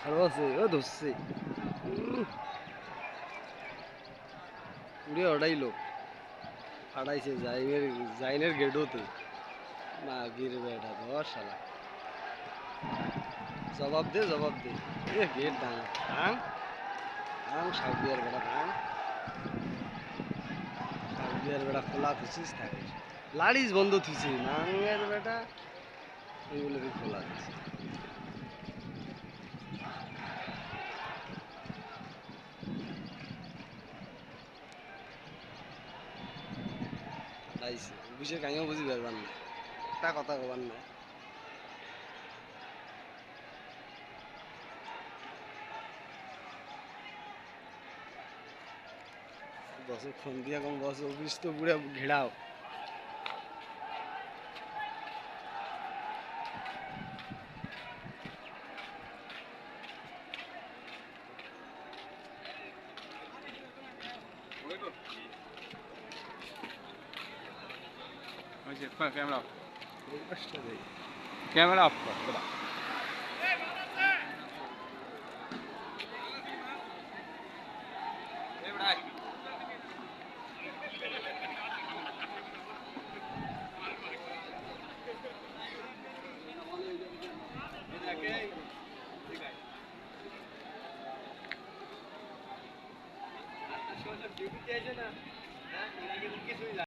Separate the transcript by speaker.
Speaker 1: আরো আছে ও ধরছে উড়ে ওড়াইলো ফাড়াইছে জাইনের গেডোতে মাগির বেটা ধর শালা জবাব দে এ গেট ভাঙ ভাঙ সাউদিয়ার বেটা ভাঙ সাউদিয়ার বেটা খোলা থুছিস থাকে লাড়িস বন্ধ থুছি নাঙের বেটা এগুলোকে খোলা দিছে লাইছে বুঝে কাইও বুঝি বেরবার না একটা কথা কবার না বস ফোন দিয়া কম বস অফিস তো পুরো ঘেরাও
Speaker 2: कैमरा
Speaker 1: এই কষ্ট দেয়
Speaker 2: कैमरा ऑफ कर बता